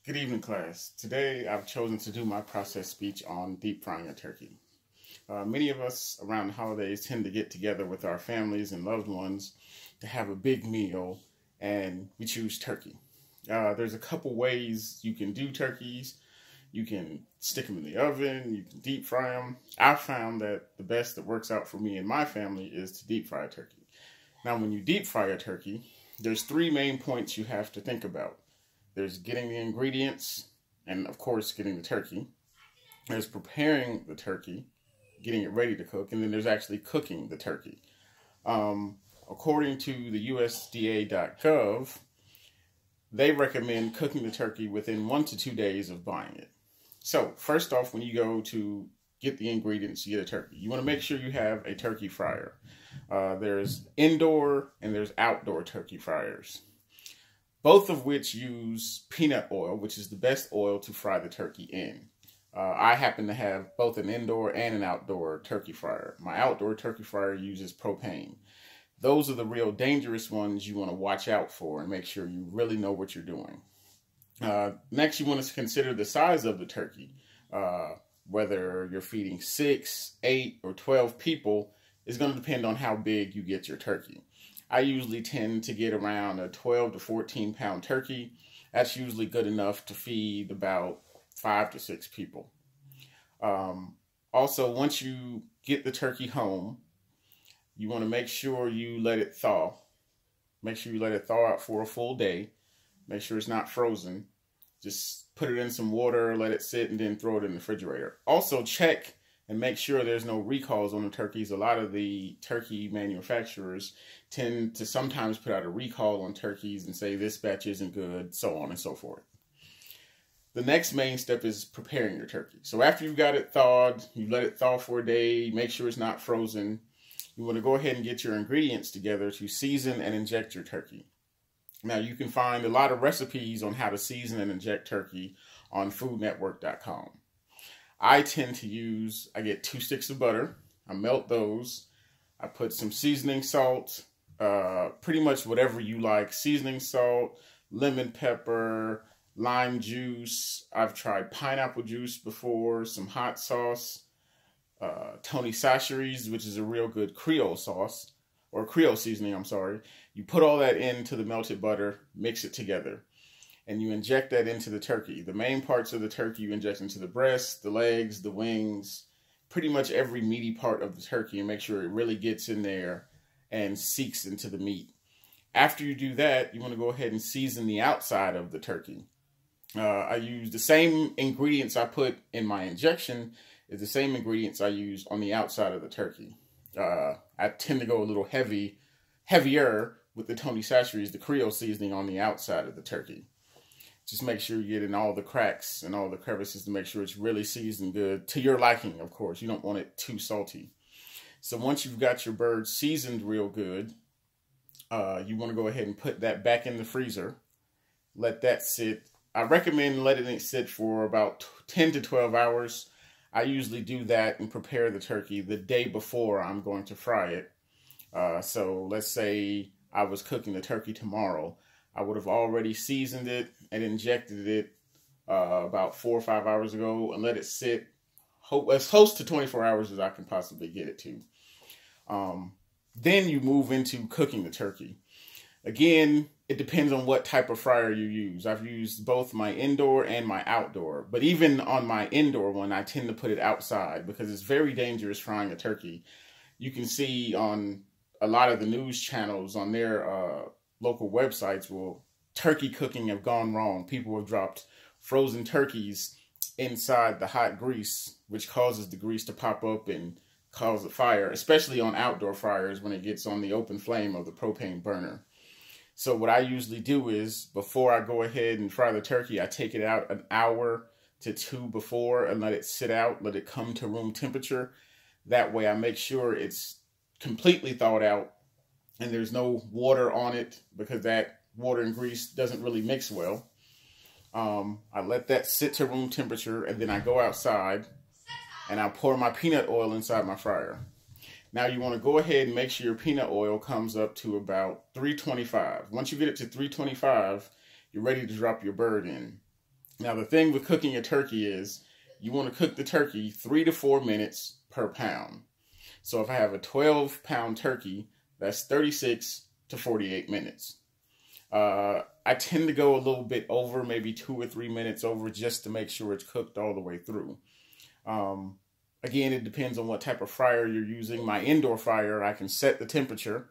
Good evening, class. Today I've chosen to do my process speech on deep frying a turkey. Many of us around the holidays tend to get together with our families and loved ones to have a big meal, and we choose turkey. There's a couple ways you can do turkeys. You can stick them in the oven, you can deep fry them. I found that the best that works out for me and my family is to deep fry a turkey. Now, when you deep fry a turkey, there's three main points you have to think about. There's getting the ingredients, and of course, getting the turkey. There's preparing the turkey, getting it ready to cook, and then there's actually cooking the turkey. According to the USDA.gov, they recommend cooking the turkey within 1 to 2 days of buying it. So, first off, when you go to get the ingredients to get a turkey, you want to make sure you have a turkey fryer. There's indoor and there's outdoor turkey fryers, both of which use peanut oil, which is the best oil to fry the turkey in. I happen to have both an indoor and an outdoor turkey fryer. My outdoor turkey fryer uses propane. Those are the real dangerous ones you want to watch out for and make sure you really know what you're doing. Next, you want to consider the size of the turkey. Whether you're feeding 6, 8, or 12 people is going to depend on how big you get your turkey. I usually tend to get around a 12 to 14 pound turkey. That's usually good enough to feed about 5 to 6 people. Also, once you get the turkey home, you want to make sure you let it thaw. Make sure you let it thaw out for a full day. Make sure it's not frozen. Just put it in some water, let it sit, and then throw it in the refrigerator. Also, check and make sure there's no recalls on the turkeys. A lot of the turkey manufacturers tend to sometimes put out a recall on turkeys and say this batch isn't good, so on and so forth. The next main step is preparing your turkey. So after you've got it thawed, you let it thaw for a day, make sure it's not frozen. You want to go ahead and get your ingredients together to season and inject your turkey. Now, you can find a lot of recipes on how to season and inject turkey on foodnetwork.com. I tend to use, I get 2 sticks of butter, I melt those, I put some seasoning salt, pretty much whatever you like, seasoning salt, lemon pepper, lime juice. I've tried pineapple juice before, some hot sauce, Tony Chachere's, which is a real good Creole sauce, or Creole seasoning, I'm sorry. You put all that into the melted butter, mix it together, and you inject that into the turkey. The main parts of the turkey you inject into the breast, the legs, the wings, pretty much every meaty part of the turkey, and make sure it really gets in there and seeks into the meat. After you do that, you want to go ahead and season the outside of the turkey. I use the same ingredients I put in my injection is the same ingredients I use on the outside of the turkey. I tend to go a little heavier with the Tony Chachere's, the Creole seasoning on the outside of the turkey. Just make sure you get in all the cracks and all the crevices to make sure it's really seasoned good, to your liking, of course. You don't want it too salty. So once you've got your bird seasoned real good, you want to go ahead and put that back in the freezer. Let that sit. I recommend letting it sit for about 10 to 12 hours. I usually do that and prepare the turkey the day before I'm going to fry it. So let's say I was cooking the turkey tomorrow. I would have already seasoned it and injected it about 4 or 5 hours ago and let it sit as close to 24 hours as I can possibly get it to. Then you move into cooking the turkey. Again, it depends on what type of fryer you use. I've used both my indoor and my outdoor. But even on my indoor one, I tend to put it outside because it's very dangerous frying a turkey. You can see on a lot of the news channels on their local websites, well, turkey cooking have gone wrong. People have dropped frozen turkeys inside the hot grease, which causes the grease to pop up and cause a fire, especially on outdoor fryers when it gets on the open flame of the propane burner. So what I usually do is, before I go ahead and fry the turkey, I take it out an hour to 2 before and let it sit out, let it come to room temperature. That way I make sure it's completely thawed out and there's no water on it because that water and grease doesn't really mix well. I let that sit to room temperature and then I go outside and I pour my peanut oil inside my fryer. Now you want to go ahead and make sure your peanut oil comes up to about 325. Once you get it to 325, you're ready to drop your bird in. Now, the thing with cooking a turkey is you want to cook the turkey 3 to 4 minutes per pound. So if I have a 12-pound turkey, that's 36 to 48 minutes. I tend to go a little bit over, maybe 2 or 3 minutes over, just to make sure it's cooked all the way through. Again, it depends on what type of fryer you're using. My indoor fryer, I can set the temperature,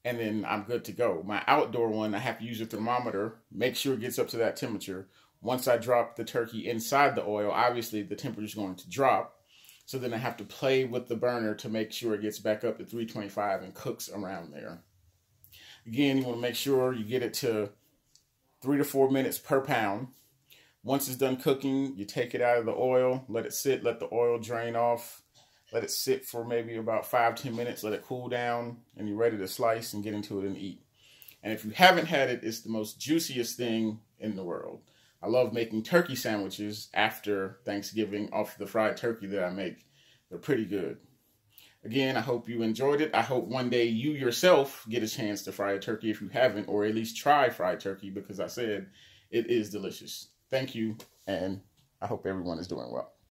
and then I'm good to go. My outdoor one, I have to use a thermometer, make sure it gets up to that temperature. Once I drop the turkey inside the oil, obviously the temperature is going to drop. So then I have to play with the burner to make sure it gets back up to 325 and cooks around there. Again, you want to make sure you get it to 3 to 4 minutes per pound. Once it's done cooking, you take it out of the oil, let it sit, let the oil drain off. Let it sit for maybe about 5-10 minutes, let it cool down, and you're ready to slice and get into it and eat. And if you haven't had it, it's the most juiciest thing in the world. I love making turkey sandwiches after Thanksgiving off the fried turkey that I make. They're pretty good. Again, I hope you enjoyed it. I hope one day you yourself get a chance to fry a turkey if you haven't, or at least try fried turkey, because I said it is delicious. Thank you, and I hope everyone is doing well.